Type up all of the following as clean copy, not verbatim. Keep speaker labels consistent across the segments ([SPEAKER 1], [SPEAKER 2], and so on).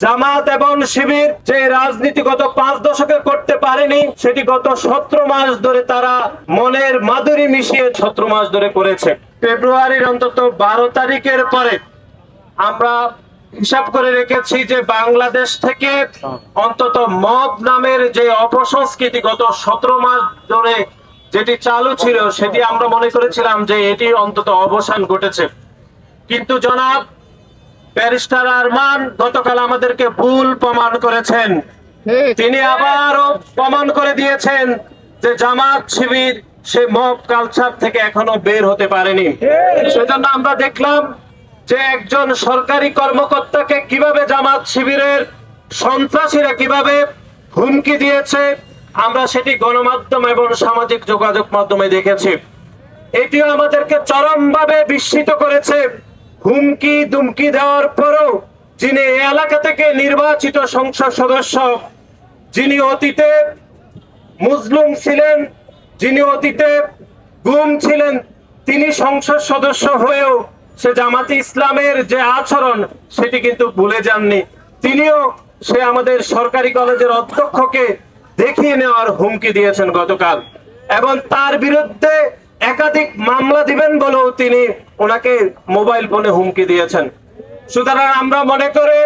[SPEAKER 1] জামাত এবং শিবির যে রাজনীতি গত 5 দশকে করতে পারেনি, সেটি গত 17 মাস ধরে তারা মনের মাধুরী মিশিয়ে 17 মাস ধরে করেছে। ফেব্রুয়ারির অন্তত 12 তারিখের পরে আমরা হিসাব করে রেখেছি যে বাংলাদেশ থেকে অন্তত মব নামের যে অপসংস্কৃতি গত 17 মাস ধরে যেটি চালু ছিল, সেটি আমরা মনে করেছিলাম যে এটি অন্তত অবসান ঘটেছে। কিন্তু জনাব ব্যারিস্টার আরমান গতকাল আমাদেরকে ভুল প্রমাণ করেছেন। তিনি আবারও প্রমাণ করে দিয়েছেন যে জামাত শিবির সে মব কালচার থেকে এখনো বের হতে পারেনি। সেজন্য আমরা দেখলাম যে একজন সরকারি কর্মকর্তাকে কিভাবে জামাত শিবিরের সন্ত্রাসীরা কিভাবে হুমকি দিয়েছে, আমরা সেটি গণমাধ্যম এবং সামাজিক যোগাযোগ মাধ্যমে দেখেছি। এটিও আমাদেরকে চরমভাবে বিস্মিত করেছে। হুমকি দুমকি দেওয়ার পরও যিনি এই এলাকা থেকে নির্বাচিত সংসদ সদস্য, যিনি অতীতে মুসলিম ছিলেন, যিনি অতীতে গুম ছিলেন, তিনি সংসদ সদস্য হয়েও সে জামাতে ইসলামের যে আচরণ সেটি কিন্তু ভুলে যাননি। তিনিও সে আমাদের সরকারি কলেজের অধ্যক্ষকে দেখিয়ে নেওয়ার হুমকি দিয়েছেন গতকাল, এবং তার বিরুদ্ধে একাধিক মামলা দিবেন বলেও তিনি ওনাকে মোবাইল ফোনে হুমকি দিয়েছেন। সুতরাং আমরা মনে করি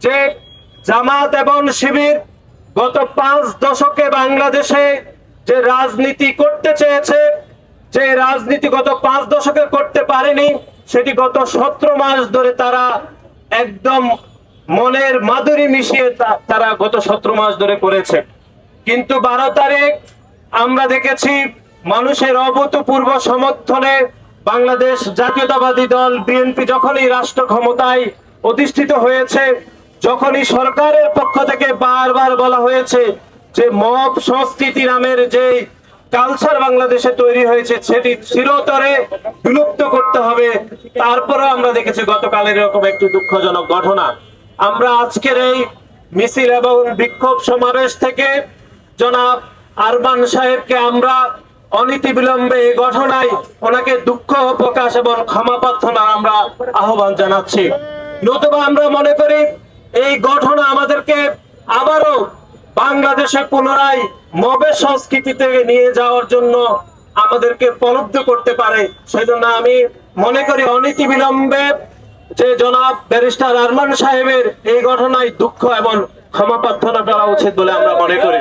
[SPEAKER 1] যে জামাত এবং শিবির গত 5 দশকে বাংলাদেশে যে রাজনীতি করতে চেয়েছে, যে রাজনীতি গত 5 দশকে করতে পারেনি, সেটি গত 17 মাস ধরে তারা একদম মনের মাধুরী মিশিয়ে তারা গত 17 মাস ধরে করেছে। কিন্তু 12 তারিখ আমরা দেখেছি মানুষের অভূতপূর্ব সমর্থনে বাংলাদেশ জাতীয়তাবাদী দল বিএনপি যখনই রাষ্ট্র ক্ষমতায় অধিষ্ঠিত হয়েছে, যখনই সরকারের পক্ষ থেকে বারবার বলা হয়েছে যে মব সংস্কৃতি নামের যে কালচার বাংলাদেশে তৈরি হয়েছে সেটি চিরতরে বিলুপ্ত করতে হবে, তারপরেও আমরা দেখেছি গতকালের এরকম একটি দুঃখজনক ঘটনা। আমরা আজকের এই মিছিল এবং বিক্ষোভ সমাবেশ থেকে জনাব আরমান সাহেবকে আমরা অনতিবিলম্বে এই ঘটনায় ওনাকে দুঃখ প্রকাশ এবং ক্ষমা প্রার্থনার আমরা আহ্বান জানাচ্ছি। নতুবা আমরা মনে করি এই ঘটনা আমাদেরকে আবারও বাংলাদেশে পুনরায় মবের সংস্কৃতি থেকে নিয়ে যাওয়ার জন্য আমাদেরকে প্রলুব্ধ করতে পারে। সেজন্য আমি মনে করি অনতিবিলম্বে যে জনাব ব্যারিস্টার আরমান সাহেবের এই ঘটনায় দুঃখ এবং ক্ষমা প্রার্থনা করা উচিত বলে আমরা মনে করি।